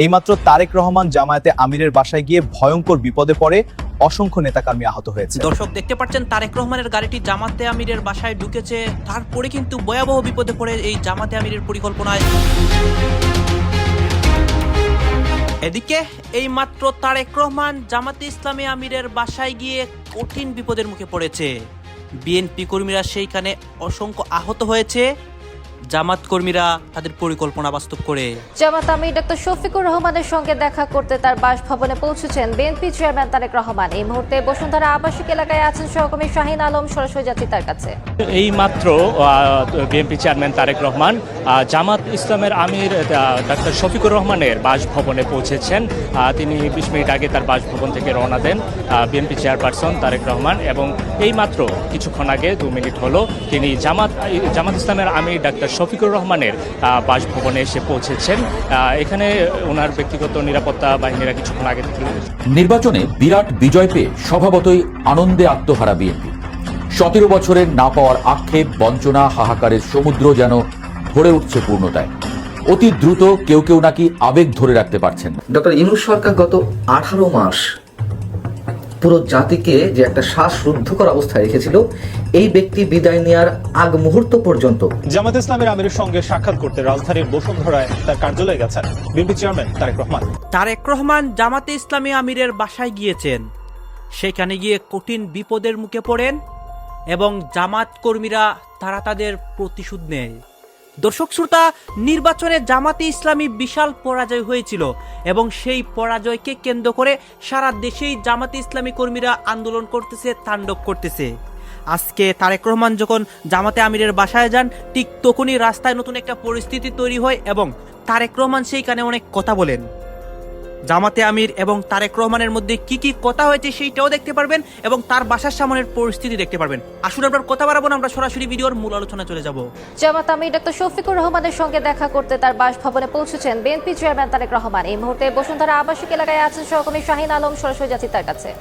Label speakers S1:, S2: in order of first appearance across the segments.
S1: এইমাত্র তারেক রহমান জামায়াতে আমিরের বাসায় গিয়ে ভয়ঙ্কর বিপদে পড়ে অসংখ্য নেতাকর্মী আহত হয়েছে।
S2: দর্শক দেখতে পাচ্ছেন তারেক রহমানের গাড়িটি জামাতে আমিরের বাসায় ঢুকেছে, তারপরে কিন্তু ভয়াবহ বিপদে পড়ে এই জামাতে আমিরের পরিকল্পনায়। এদিকে এই মাত্র তারেক রহমান জামাতে ইসলামী আমিরের বাসায় গিয়ে কঠিন বিপদের মুখে পড়েছে। বিএনপি কর্মীরা সেইখানে অসংখ্য আহত হয়েছে, জামাত কর্মীরা তাদের পরিকল্পনা বাস্তব করে।
S3: জামাত আমির ডক্টর শফিকুর রহমানের সঙ্গে দেখা করতে তার বাসভবনে পৌঁছেছেন বিএনপি চেয়ারম্যান তারেক রহমান। এই মুহূর্তে বসুন্ধরা আবাসিক এলাকায় আছেন সহকর্মী শাহিন আলম, সরাসরি যাচ্ছি তার কাছে।
S4: এই মাত্র বিএনপি চেয়ারম্যান তারেক রহমান জামাত ইসলামের আমির ডক্টর শফিকুর রহমানের বাসভবনে পৌঁছেছেন। তিনি 20 মিনিট আগে তার বাসভবন থেকে রওনা দেন বিএনপি চেয়ারপারসন তারেক রহমান, এবং এই মাত্র কিছুক্ষণ আগে 2 মিনিট হলো তিনি জামাত ইসলামের আমির ডক্টর শফিকুর রহমানের বাসভবনে এসে পৌঁছেছেন। এখানে ওনার ব্যক্তিগত নিরাপত্তা বাহিনীরা কিছুক্ষণ আগে থেকে।
S5: নির্বাচনে বিরাট বিজয় পেয়ে স্বভাবতই আনন্দে আত্মহারা বিএনপি। 17 বছরের না পাওয়ার আক্ষেপ, বঞ্চনা, হাহাকারের সমুদ্র যেন ভরে উঠছে পূর্ণতায়। অতি দ্রুত কেউ কেউ নাকি আবেগ ধরে রাখতে পারছেন।
S6: ডক্টর ইউনূস সরকার গত 18 মাস পুরো জাতিকে যে একটা শ্বাসরুদ্ধকর অবস্থায় রেখেছিল, এই ব্যক্তি বিদায় নেওয়ার আগ মুহূর্ত পর্যন্ত
S7: জামাত ইসলামের আমিরের সঙ্গে সাক্ষাৎ করতে রাজধানীর বসুন্ধরায় তার কার্যালয়ে গেছেন বিএনপি চেয়ারম্যান তারেক রহমান।
S2: তারেক রহমান জামাতে ইসলামী আমিরের বাসায় গিয়েছেন, সেখানে গিয়ে কঠিন বিপদের মুখে পড়েন এবং জামাত কর্মীরা তারা তাদের প্রতিশোধ নেয়। দর্শক শ্রোতা, নির্বাচনে জামাতে ইসলামী বিশাল পরাজয় হয়েছিল এবং সেই পরাজয়কে কেন্দ্র করে সারা দেশেই জামাতে ইসলামী কর্মীরা আন্দোলন করতেছে, তাণ্ডব করতেছে। আজকে তারেক রহমান যখন জামাতে আমিরের বাসায় যান, ঠিক তখনই রাস্তায় নতুন একটা পরিস্থিতি তৈরি হয় এবং তারেক রহমান সেইখানে অনেক কথা বলেন। জামাতে আমির এবং তারেক রহমানের মধ্যে কি কি কথা হয়েছে সেইটাও দেখতে পারবেন এবং তার বাসার সামনের পরিস্থিতি দেখতে পারবেন। আসুন আমরা কথা বাড়াবো না, আমরা সরাসরি ভিডিওর মূল আলোচনা চলে যাব।
S3: জামাত আমির ডক্টর শফিকুর রহমানের সঙ্গে দেখা করতে তার বাসভবনে পৌঁছেছেন বিএনপি চেয়ারম্যান তারেক রহমান। এই মুহূর্তে বসুন্ধরা আবাসিক এলাকায় আছেন সহকর্মী শাহিন আলম, সরাসরি যাচ্ছি তার কাছে।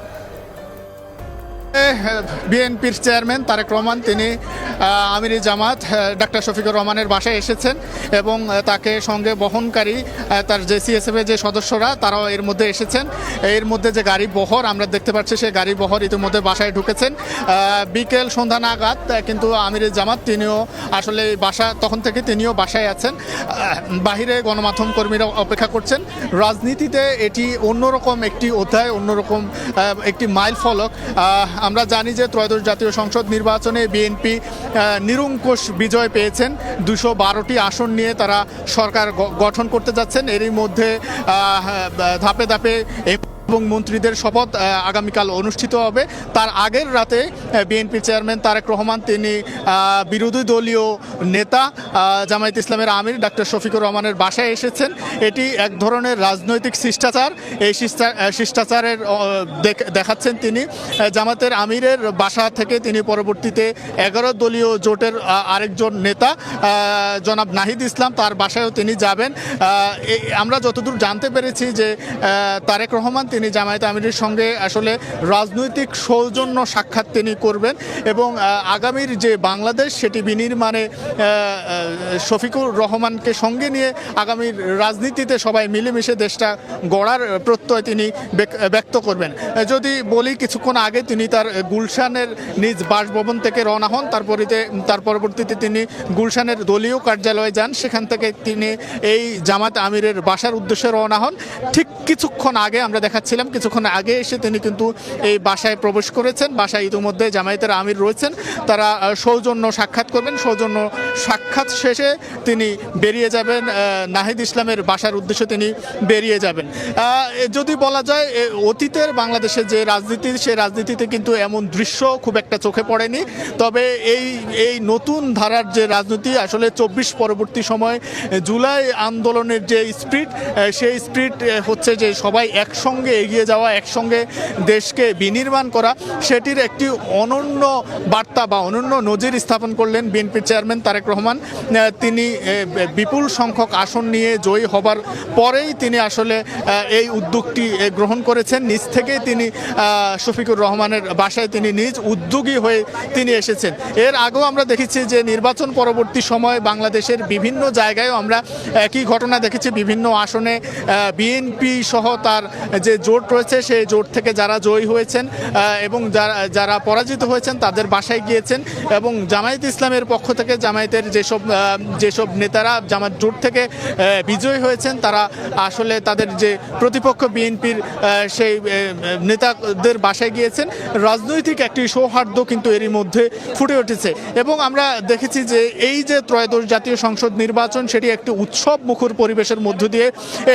S8: বিএনপির চেয়ারম্যান তারেক রহমান তিনি আমির জামাত ডক্টর শফিকুর রহমানের বাসায় এসেছেন এবং তাকে সঙ্গে বহনকারী তার যে সিএসএফ যে সদস্যরা তারাও এর মধ্যে এসেছেন। এর মধ্যে যে গাড়ি বহর আমরা দেখতে পাচ্ছি, সেই গাড়ি বহর ইতিমধ্যে বাসায় ঢুকেছেন। বিকেল সন্ধ্যা নাগাদ কিন্তু আমির জামাত তিনিও আসলে তখন থেকে তিনিও বাসায় আছেন। বাহিরে গণমাধ্যম কর্মীরা অপেক্ষা করছেন। রাজনীতিতে এটি অন্যরকম একটি অধ্যায়, অন্যরকম একটি মাইল ফলক। আমরা জানি যে ত্রয়োদশ জাতীয় সংসদ নির্বাচনে বিএনপি নিরঙ্কুশ বিজয় পেয়েছেন। 212টি আসন নিয়ে তারা সরকার গঠন করতে যাচ্ছেন। এরই মধ্যে ধাপে ধাপে এবং মন্ত্রীদের শপথ আগামীকাল অনুষ্ঠিত হবে। তার আগের রাতে বিএনপি চেয়ারম্যান তারেক রহমান তিনি বিরোধী দলীয় নেতা জামায়াত ইসলামের আমির ডক্টর শফিকুর রহমানের বাসায় এসেছেন। এটি এক ধরনের রাজনৈতিক শিষ্টাচার। এই শিষ্টাচারের দেখাচ্ছেন তিনি। জামাতের আমিরের বাসা থেকে তিনি পরবর্তীতে 11 দলীয় জোটের আরেকজন নেতা জনাব নাহিদ ইসলাম, তার বাসায়ও তিনি যাবেন। আমরা যতদূর জানতে পেরেছি যে তারেক রহমান তিনি জামায়াত আমিরের সঙ্গে আসলে রাজনৈতিক সৌজন্য সাক্ষাৎ তিনি করবেন এবং আগামীর যে বাংলাদেশ সেটি বিনির্মাণে শফিকুর রহমানকে সঙ্গে নিয়ে আগামীর রাজনীতিতে সবাই মিলেমিশে দেশটা গড়ার প্রত্যয় তিনি ব্যক্ত করবেন। যদি বলি, কিছুক্ষণ আগে তিনি তার গুলশানের নিজ বাসভবন থেকে রওনা হন। তার পরবর্তীতে তিনি গুলশানের দলীয় কার্যালয়ে যান। সেখান থেকে তিনি এই জামাত আমিরের বাসার উদ্দেশ্যে রওনা হন। ঠিক কিছুক্ষণ আগে আমরা দেখাচ্ছিলাম, কিছুক্ষণ আগে এসে তিনি কিন্তু এই বাসায় প্রবেশ করেছেন। বাসায় ইতিমধ্যে জামায়াতের আমির রয়েছেন, তারা সৌজন্য সাক্ষাৎ করবেন। সৌজন্য সাক্ষাৎ শেষে তিনি বেরিয়ে যাবেন, নাহিদ ইসলামের বাসার উদ্দেশ্যে তিনি বেরিয়ে যাবেন। যদি বলা যায় অতীতের বাংলাদেশের যে রাজনীতি, সেই রাজনীতিতে কিন্তু এমন দৃশ্য খুব একটা চোখে পড়েনি। তবে এই নতুন ধারার যে রাজনীতি, আসলে 24 পরবর্তী সময় জুলাই আন্দোলনের যে স্পিরিট, সেই স্পিরিট হচ্ছে যে সবাই একসঙ্গে এগিয়ে যাওয়া, একসঙ্গে দেশকে বিনির্মাণ করা, সেটির একটি অনন্য বার্তা বা অনন্য নজির স্থাপন করলেন বিএনপির চেয়ারম্যান তারেক রহমান। তিনি বিপুল সংখ্যক আসন নিয়ে জয়ী হবার পরেই তিনি আসলে এই উদ্যোগটি গ্রহণ করেছেন। নিজ থেকেই তিনি শফিকুর রহমানের বাসায় তিনি নিজ উদ্যোগী হয়ে তিনি এসেছেন। এর আগেও আমরা দেখেছি যে নির্বাচন পরবর্তী সময় বাংলাদেশের বিভিন্ন জায়গায়ও আমরা একই ঘটনা দেখেছি। বিভিন্ন আসনে বিএনপি সহ তার যে জোট রয়েছে সেই জোট থেকে যারা জয়ী হয়েছেন এবং যারা পরাজিত হয়েছেন তাদের বাসায় গিয়েছেন, এবং জামায়াত ইসলামের পক্ষ থেকে জামায়াতের যেসব নেতারা জামায়াত জোট থেকে বিজয়ী হয়েছেন তারা আসলে তাদের যে প্রতিপক্ষ বিএনপির সেই নেতাদের বাসায় গিয়েছেন। রাজনৈতিক একটি সৌহার্দ্য কিন্তু এরই মধ্যে ফুটে উঠেছে, এবং আমরা দেখেছি যে এই যে ত্রয়োদশ জাতীয় সংসদ নির্বাচন সেটি একটি উৎসব মুখর পরিবেশের মধ্য দিয়ে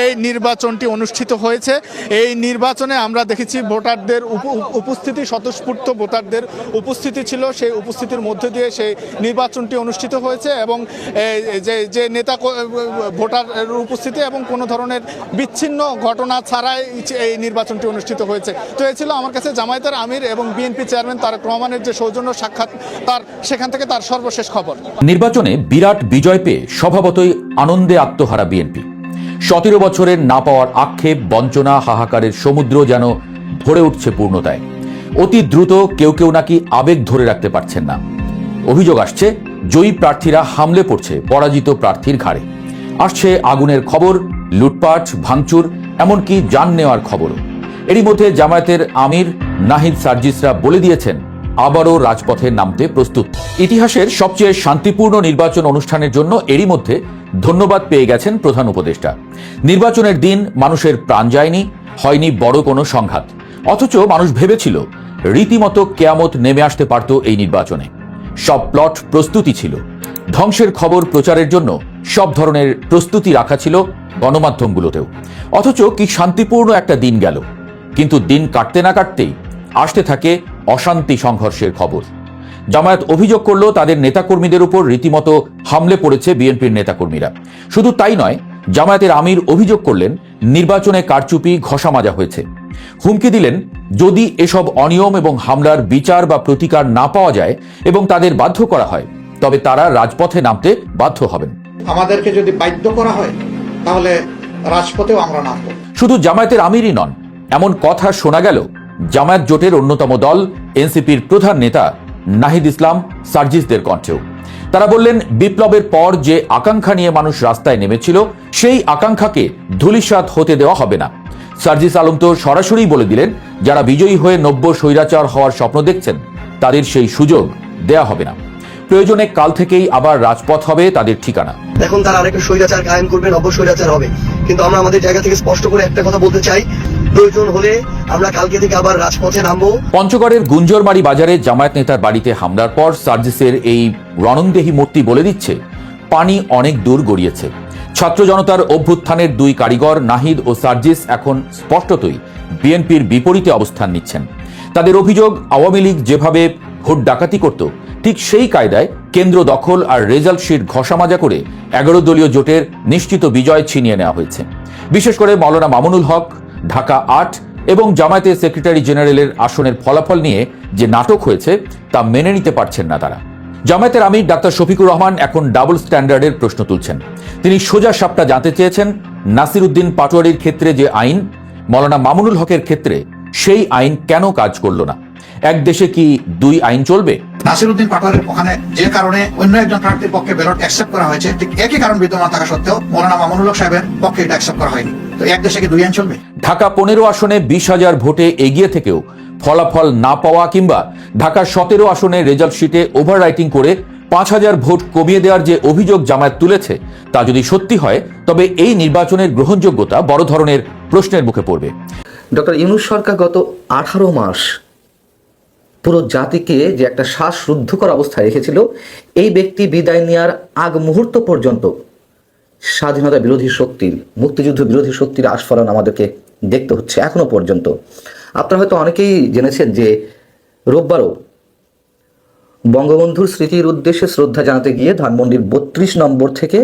S8: এই নির্বাচনটি অনুষ্ঠিত হয়েছে। এই নির্বাচনে আমরা দেখেছি ভোটারদের উপস্থিতি, স্বতঃস্ফূর্ত ভোটারদের উপস্থিতি ছিল, সেই উপস্থিতির মধ্যে দিয়ে সেই নির্বাচনটি অনুষ্ঠিত হয়েছে, এবং যে নেতা ভোটারের উপস্থিতি এবং কোনো ধরনের বিচ্ছিন্ন ঘটনা ছাড়াই এই নির্বাচনটি অনুষ্ঠিত হয়েছে। তো এই ছিল আমার কাছে জামায়াতের আমির এবং বিএনপি চেয়ারম্যান তারেক রহমানের যে সৌজন্য সাক্ষাৎ, সেখান থেকে তার সর্বশেষ খবর।
S5: নির্বাচনে বিরাট বিজয় পেয়ে স্বভাবতই আনন্দে আত্মহারা বিএনপি। 17 বছরের না পাওয়ার আক্ষেপ, বঞ্চনা, হাহাকারের সমুদ্র যেন ভরে উঠছে পূর্ণতায়। অতি দ্রুত কেউ কেউ নাকি আবেগ ধরে রাখতে পারছেন না। অভিযোগ আসছে জয়ী প্রার্থীরা হামলে পড়ছে পরাজিত প্রার্থীর ঘাড়ে। আসছে আগুনের খবর, লুটপাট, ভাঙচুর, এমনকি জান নেওয়ার খবরও। এরই মধ্যে জামায়াতের আমির নাহিদ সার্জিসরা বলে দিয়েছেন আবারও রাজপথে নামতে প্রস্তুত। ইতিহাসের সবচেয়ে শান্তিপূর্ণ নির্বাচন অনুষ্ঠানের জন্য এরই মধ্যে ধন্যবাদ পেয়ে গেছেন প্রধান উপদেষ্টা। নির্বাচনের দিন মানুষের প্রাণ যায়নি, হয়নি বড় কোনো সংঘাত, অথচ মানুষ ভেবেছিল রীতিমতো কেয়ামত নেমে আসতে পারত এই নির্বাচনে। সব প্লট প্রস্তুতি ছিল, ধ্বংসের খবর প্রচারের জন্য সব ধরনের প্রস্তুতি রাখা ছিল গণমাধ্যমগুলোতেও। অথচ কি শান্তিপূর্ণ একটা দিন গেল, কিন্তু দিন কাটতে না কাটতেই আসতে থাকে অশান্তি, সংঘর্ষের খবর। জামায়াত অভিযোগ করল তাদের নেতাকর্মীদের উপর রীতিমতো হামলে পড়েছে বিএনপির নেতাকর্মীরা। শুধু তাই নয়, জামায়াতের আমির অভিযোগ করলেন নির্বাচনে কারচুপি, ঘষা মাজা হয়েছে। হুমকি দিলেন যদি এসব অনিয়ম এবং হামলার বিচার বা প্রতিকার না পাওয়া যায় এবং তাদের বাধ্য করা হয়, তবে তারা রাজপথে নামতে বাধ্য হবেন।
S9: আমাদেরকে যদি বাধ্য করা হয় তাহলে রাজপথেও আমরা নামব।
S5: শুধু জামায়াতের আমিরই নন, এমন কথা শোনা গেল জামায়াত জোটের অন্যতম দল এনসিপির প্রধান নেতা নাহিদ ইসলাম সার্জিসদের কণ্ঠেও। তারা বললেন বিপ্লবের পর যে আকাঙ্ক্ষা নিয়ে মানুষ রাস্তায় নেমেছিল সেই আকাঙ্ক্ষাকে ধূলিসাৎ হতে দেওয়া হবে না। সার্জিস আলম তো সরাসরি বলে দিলেন যারা বিজয়ী হয়ে নব্য স্বৈরাচার হওয়ার স্বপ্ন দেখছেন তাদের সেই সুযোগ দেয়া হবে না। প্রয়োজনে কাল থেকেই আবার রাজপথ হবে তাদের ঠিকানা।
S10: এখন তারা আরেকটা স্বৈরাচার কায়েম করবে, নব্য স্বৈরাচার হবে, কিন্তু আমরা আমাদের জায়গা থেকে স্পষ্ট করে একটা কথা বলতে চাই, প্রয়োজন হলে আমরা কালকে থেকে আবার রাজপথে নামবো।
S5: পঞ্চগড়ের গুঞ্জরমারি বাজারে জামায়াত নেতার বাড়িতে হামলার পর সার্জিসের এই রণংদেহী মূর্তি বলে দিচ্ছে পানি অনেক দূর গড়িয়েছে। ছাত্র জনতার অভ্যুত্থানের দুই কারিগর নাহিদ ও সার্জিস এখন স্পষ্টতই বিএনপির বিপরীতে অবস্থান নিচ্ছেন। তাদের অভিযোগ আওয়ামী লীগ যেভাবে ভোট ডাকাতি করত ঠিক সেই কায়দায় কেন্দ্র দখল আর রেজাল্ট শিট ঘষামাজা করে 11 দলীয় জোটের নিশ্চিত বিজয় ছিনিয়ে নেওয়া হয়েছে। বিশেষ করে মাওলানা মামুনুল হক, ঢাকা 8 এবং জামায়াতের সেক্রেটারি জেনারেলের আসনের ফলাফল নিয়ে যে নাটক হয়েছে তা মেনে নিতে পারছেন না তারা। জামায়াতের আমির ডাক্তার শফিকুর রহমান এখন ডাবল স্ট্যান্ডার্ডের প্রশ্ন তুলছেন। তিনি সোজা সাপটা জানতে চেয়েছেন নাসির উদ্দিন পাটোয়ারির ক্ষেত্রে যে আইন, মাওলানা মামুনুল হকের ক্ষেত্রে সেই আইন কেন কাজ করলো না? এক দেশে কি দুই আইন চলবে?
S9: নাসির উদ্দিন পাটোয়ারির ওখানে যে কারণে অন্য একজন প্রার্থীর পক্ষে ব্যালট অ্যাকসেপ্ট করা হয়েছে, ঠিক একই কারণ বিদ্যমান থাকা সত্ত্বেও মৌলানা মামুনুল হক সাহেবের পক্ষে এটা অ্যাকসেপ্ট করা হয়নি। তো এক দেশে কি দুই আইন চলবে?
S5: ঢাকা 15 আসনে 20,000 ভোটে এগিয়ে থেকেও ফলাফল না পাওয়া কিংবা ঢাকা 17 আসনে রেজাল্ট শিটে ওভার রাইটিং করে 5,000 ভোট কমিয়ে দেওয়ার যে অভিযোগ জামায়াত তুলেছে তা যদি সত্যি হয় তবে এই নির্বাচনের গ্রহণযোগ্যতা বড় ধরনের প্রশ্নের মুখে পড়বে।
S6: ডক্টর ইউনূস সরকার গত 18 মাস পুরো জাতিকে যে একটা শ্বাসরুদ্ধকর অবস্থায় রেখেছিল, এই ব্যক্তি বিদায় নেওয়ার আগ মুহূর্ত পর্যন্ত স্বাধীনতা বিরোধী শক্তির, মুক্তিযুদ্ধ বিরোধী শক্তির আস্ফালন আমাদেরকে দেখতে হচ্ছে এখনো পর্যন্ত। আপনারা হয়তো অনেকেই জেনেছেন যে রোববারও বঙ্গবন্ধুর স্মৃতির উদ্দেশ্যে শ্রদ্ধা জানাতে গিয়ে ধানমন্ডির 32 নম্বর থেকে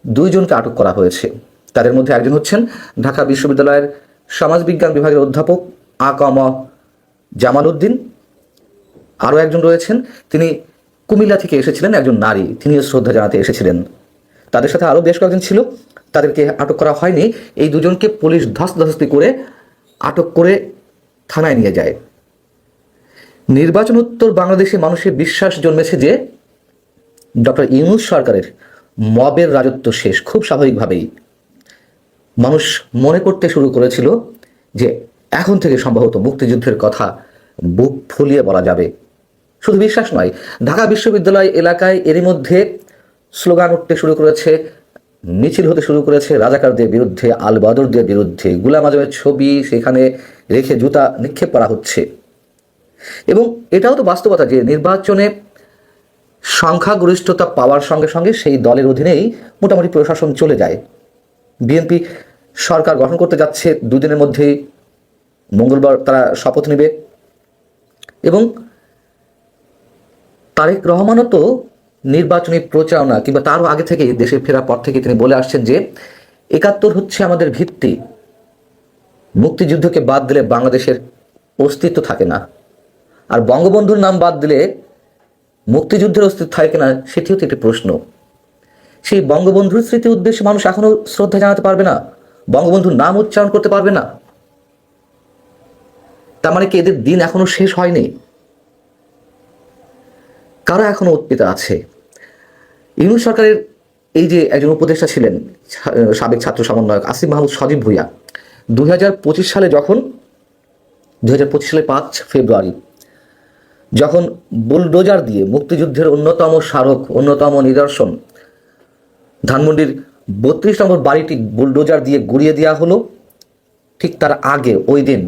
S6: 2 জনকে আটক করা হয়েছে। তাদের মধ্যে একজন হচ্ছেন ঢাকা বিশ্ববিদ্যালয়ের সমাজবিজ্ঞান বিভাগের অধ্যাপক আকম জামাল উদ্দিন। আরও একজন রয়েছেন, তিনি কুমিল্লা থেকে এসেছিলেন, একজন নারী, তিনিও শ্রদ্ধা জানাতে এসেছিলেন। তাদের সাথে আরও বেশ কয়েকজন ছিল, তাদেরকে আটক করা হয়নি। এই দুজনকে পুলিশ ধস্তাধস্তি করে আটক করে থানায় নিয়ে যায়। নির্বাচনোত্তর বাংলাদেশে মানুষের বিশ্বাস জন্মেছে যে ডক্টর ইউনূস সরকারের মবের রাজত্ব শেষ। খুব স্বাভাবিকভাবেই মানুষ মনে করতে শুরু করেছিল যে এখন থেকে সম্ভবত মুক্তিযুদ্ধের কথা বুক ফুলিয়ে বলা যাবে। শুধু বিশ্বাস নয়, ঢাকা বিশ্ববিদ্যালয় এলাকায় এরই মধ্যে স্লোগান উঠতে শুরু করেছে, মিছিল হতে শুরু করেছে রাজাকারদের বিরুদ্ধে, আল বদরদের বিরুদ্ধে। গোলাম আজমের ছবি সেখানে রেখে জুতা নিক্ষেপ করা হচ্ছে। এবং এটাও তো বাস্তবতা যে নির্বাচনে সংখ্যাগরিষ্ঠতা পাওয়ার সঙ্গে সঙ্গে সেই দলের অধীনেই মোটামুটি প্রশাসন চলে যায়। বিএনপি সরকার গঠন করতে যাচ্ছে, দুদিনের মধ্যেই মঙ্গলবার তারা শপথ নেবে। এবং তারেক রহমানও তো নির্বাচনী প্রচারণা কিংবা তারও আগে থেকে দেশে ফেরার পর থেকে তিনি বলে আসছেন যে ৭১ হচ্ছে আমাদের ভিত্তি, মুক্তিযুদ্ধকে বাদ দিলে বাংলাদেশের অস্তিত্ব থাকে না, আর বঙ্গবন্ধুর নাম বাদ দিলে মুক্তিযুদ্ধের অস্তিত্ব থাকে না, সেটিও তো একটি প্রশ্ন। সেই বঙ্গবন্ধুর স্মৃতি উদ্দেশ্যে মানুষ এখনো শ্রদ্ধা জানাতে পারবে না, বঙ্গবন্ধুর নাম উচ্চারণ করতে পারবে না। তার মানে কি এদের দিন এখনো শেষ হয়নি? কারা এখনো উৎপিতা আছে? ইউনূস সরকারের এই যে একজন উপদেষ্টা ছিলেন সাবেক ছাত্র সমন্বয়ক আসিফ মাহমুদ সজীব ভুঁইয়া, 2025 সালে 5 ফেব্রুয়ারি যখন বুলডোজার দিয়ে মুক্তিযুদ্ধের অন্যতম স্মারক, অন্যতম নিদর্শন ধানমন্ডির 32 নম্বর বাড়িটি বুলডোজার দিয়ে গুড়িয়ে দেওয়া হলো, ঠিক তার আগে ওই দিন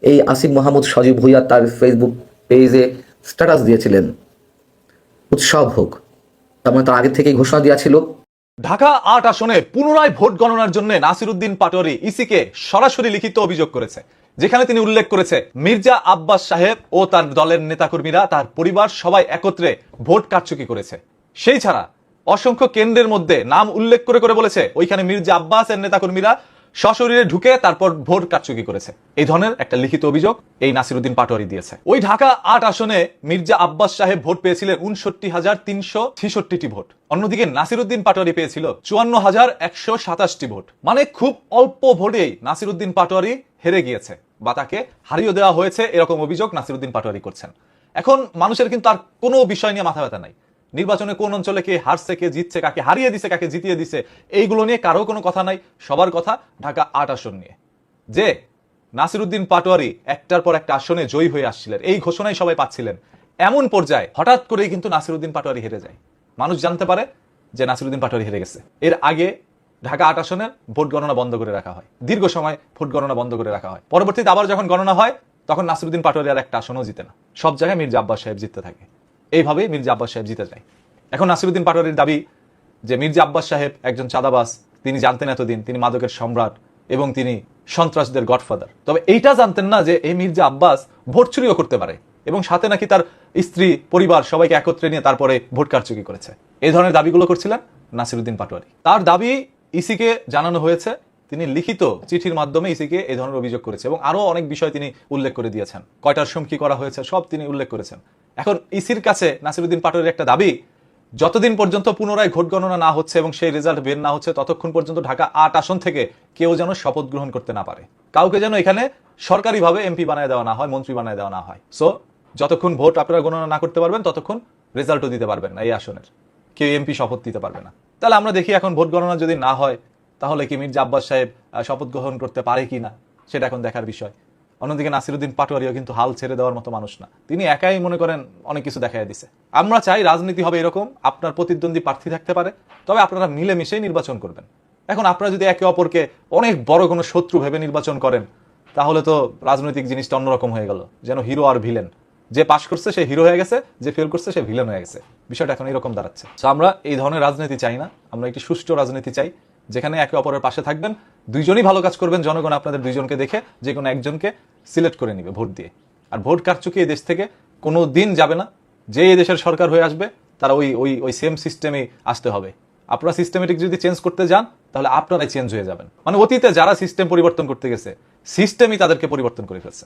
S6: এই আসিফ মাহমুদ সজীব ভুঁইয়া তার ফেসবুক পেজে স্ট্যাটাস দিয়েছিলেন উৎসব হোক। তার মানে তার আগে থেকেই ঘোষণা দেওয়া ছিল।
S11: ঢাকা ৮ আসনে পুনরায় ভোট গণনার জন্য নাসিরউদ্দিন পাটোয়ারী ইসিকে সরাসরি লিখিত অভিযোগ করেছে, যেখানে তিনি উল্লেখ করেছে মির্জা আব্বাস সাহেব ও তার দলের নেতাকর্মীরা, তার পরিবার সবাই একত্রে ভোট কারচুপি করেছে। সেই ছাড়া অসংখ্য কেন্দ্রের মধ্যে নাম উল্লেখ করে করে বলেছে ওইখানে মির্জা আব্বাস এর নেতাকর্মীরা সশরীরে ঢুকে তারপর ভোট কারচুপি করেছে। এই ধরনের একটা লিখিত অভিযোগ এই নাসিরউদ্দিন পাটোয়ারী দিয়েছে। ওই ঢাকা ৮ আসনে মির্জা আব্বাস সাহেব ভোট পেয়েছিলেন ৬৯,৩৬৬টি ভোট। অন্যদিকে নাসিরউদ্দিন পাটোয়ারী পেয়েছিল ৫৪,১২৭টি ভোট। মানে খুব অল্প ভোটেই নাসিরউদ্দিন পাটোয়ারী হেরে গিয়েছে বা তাকে হারিয়ে দেওয়া হয়েছে, এরকম অভিযোগ নাসিরউদ্দিন পাটোয়ারী করছেন। এখন মানুষের কিন্তু আর কোনো বিষয় নিয়ে মাথা ব্যথা নাই। নির্বাচনে কোন অঞ্চলে কে হারছে, কে জিতছে, কাকে হারিয়ে দিছে, কাকে জিতিয়ে দিছে, এইগুলো নিয়ে কারো কোনো কথা নাই। সবার কথা ঢাকা ৮ আসন নিয়ে, যে নাসিরউদ্দিন পাটোয়ারী একটার পর একটা আসনে জয়ী হয়ে আসছিলেন, এই ঘোষণাই সবাই পাচ্ছিলেন। এমন পর্যায়ে হঠাৎ করেই কিন্তু নাসিরউদ্দিন পাটোয়ারী হেরে যায়। মানুষ জানতে পারে যে নাসিরউদ্দিন পাটোয়ারী হেরে গেছে। এর আগে ঢাকা ৮ আসনের ভোট গণনা বন্ধ করে রাখা হয়, দীর্ঘ সময় ভোট গণনা বন্ধ করে রাখা হয়। পরবর্তীতে আবার যখন গণনা হয় তখন নাসিরউদ্দিন পাটোয়ারী আর একটা আসনও জিতে না, সব জায়গায় মির্জা আব্বাস সাহেব জিততে থাকে। এইভাবে মির্জা আব্বাস সাহেব জিতে যায়। এখন নাসিরউদ্দিন পাটোয়ারীর দাবি যে মির্জা আব্বাস সাহেব একজন চাঁদাবাজ, তিনি জানতেন এতদিন তিনি মাদকের সম্রাট এবং তিনি সন্ত্রাসদের গডফাদার। তবে এইটা জানতেন না যে এই মির্জা আব্বাস ভোট চুরিও করতে পারে এবং সাথে নাকি তার স্ত্রী, পরিবার সবাইকে একত্রে নিয়ে তারপরে ভোট কারচুপি করেছে। এই ধরনের দাবিগুলো করছিলেন নাসিরউদ্দিন পাটোয়ারী। তার দাবি ইসিকে জানানো হয়েছে, তিনি লিখিত চিঠির মাধ্যমে ইসিকে এই ধরনের অভিযোগ করেছে এবং আরো অনেক বিষয় তিনি উল্লেখ করে দিয়েছেন। কয়টার হুমকি করা হয়েছে সব তিনি উল্লেখ করেছেন। এখন ইসির কাছে নাসিরউদ্দিন পাটোয়ারীর একটা দাবি, যতদিন পর্যন্ত পুনরায় ভোট গণনা না হচ্ছে এবং সেই রেজাল্ট বের না হচ্ছে ততক্ষণ পর্যন্ত ঢাকা ৮ আসন থেকে কেউ যেন শপথ গ্রহণ করতে না পারে, কাউকে যেন এখানে সরকারিভাবে এমপি বানায় দেওয়া না হয়, মন্ত্রী বানায় দেওয়া না হয়। সো যতক্ষণ ভোট আপনারা গণনা না করতে পারবেন ততক্ষণ রেজাল্টও দিতে পারবেন না এই আসনের, কেউ এমপি শপথ দিতে পারবে না। তাহলে আমরা দেখি এখন ভোট গণনা যদি না হয় তাহলে কি মির্জা আব্বাস সাহেব শপথ গ্রহণ করতে পারে কি না, সেটা এখন দেখার বিষয়। অন্যদিকে নাসিরউদ্দিন পাটোয়ারীও কিন্তু হাল ছেড়ে দেওয়ার মতো মানুষ না, তিনি একাই মনে করেন অনেক কিছু দেখাই দিছে। আমরা চাই রাজনীতি হবে এরকম, আপনার প্রতিদ্বন্দ্বী প্রার্থী থাকতে পারে, তবে আপনারা মিলেমিশেই নির্বাচন করবেন। এখন আপনারা যদি একে অপরকে অনেক বড় কোনো শত্রু ভেবে নির্বাচন করেন তাহলে তো রাজনৈতিক জিনিসটা অন্যরকম হয়ে গেল, যেন হিরো আর ভিলেন, যে পাস করছে সে হিরো হয়ে গেছে, যে ফেল করছে সে ভিলেন হয়ে গেছে। বিষয়টা এখন এরকম দাঁড়াচ্ছে। আমরা এই ধরনের রাজনীতি চাই না, আমরা একটি সুষ্ঠু রাজনীতি চাই যেখানে একে অপরের পাশে থাকবেন, দুইজনই ভালো কাজ করবেন, জনগণ আপনাদের দুইজনকে দেখে যে কোনো একজনকে সিলেক্ট করে নিবে ভোট দিয়ে। আর ভোট কারচুপি এই দেশ থেকে কোনো দিন যাবে না। যে এই দেশের সরকার হয়ে আসবে তারা ওই সেম সিস্টেমেই আসতে হবে। আপনারা সিস্টেমেটিক যদি চেঞ্জ করতে যান তাহলে আপনারাই চেঞ্জ হয়ে যাবেন। মানে অতীতে যারা সিস্টেম পরিবর্তন করতে গেছে সিস্টেমই তাদেরকে পরিবর্তন করে ফেলছে।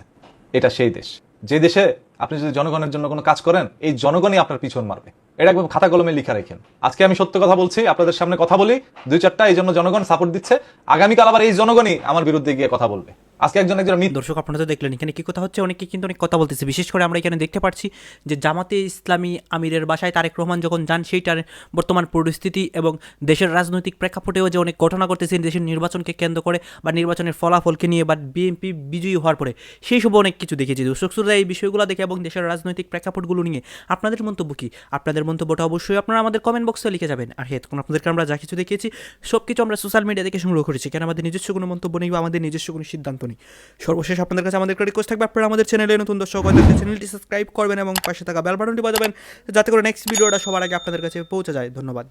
S11: এটা সেই দেশ যে দেশে আপনি যদি জনগণের জন্য কোনো কাজ করেন এই জনগণই আপনার পিছন মারবে। এটা একদম খাতা কলমে লিখা রাখেন। আজকে আমি সত্য কথা বলছি, আপনাদের সামনে কথা বলি 2-4টা, এই জন্য জনগণ সাপোর্ট দিচ্ছে। আগামীকাল আবার এই জনগণই আমার বিরুদ্ধে গিয়ে কথা বলবে। আজকে একজন
S2: দর্শক আপনারা তো দেখলেন এখানে কি কথা হচ্ছে, অনেকে কিন্তু অনেক কথা বলতেছে। বিশেষ করে আমরা এখানে দেখতে পাচ্ছি যে জামাতে ইসলামী আমিরের বাসায় তারেক রহমান যখন যান সেইটার বর্তমান পরিস্থিতি এবং দেশের রাজনৈতিক প্রেক্ষাপটেও যে অনেক ঘটনা করতেছে দেশের নির্বাচনকে কেন্দ্র করে বা নির্বাচনের ফলাফলকে নিয়ে বা বিএনপি বিজয়ী হওয়ার পরে সেই সব অনেক কিছু দেখেছি। দর্শক শ্রোতা এই বিষয়গুলো দেখে এবং দেশের রাজনৈতিক প্রেক্ষাপটগুলো নিয়ে আপনাদের মন্তব্য কি? আপনাদের মন্তব্যটা অবশ্যই আপনারা আমাদের কমেন্ট বক্সে লিখে যাবেন। আর হ্যাঁ, তখন আপনাদেরকে আমরা যা কিছু দেখিয়েছি সব কিছু আমরা সোশ্যাল মিডিয়া থেকে সংগ্রহ করেছি, কেন আমাদের নিজস্ব কোনো মন্তব্য নেই বা আমাদের নিজস্ব কোনো সিদ্ধান্ত নেই। সর্বশেষ আপনাদের কাছে আমাদের রিকোয়েস্ট থাকবে আপনারা আমাদের চ্যানেলে নতুন দর্শক হয়ে থাকলে চ্যানেলটি সাবস্ক্রাইব করবেন এবং পাশে থাকা বেল বাটনটি বাজাবেন যাতে করে নেক্সট ভিডিওটা সবার আগে আপনাদের কাছে পৌঁছে যায়। ধন্যবাদ।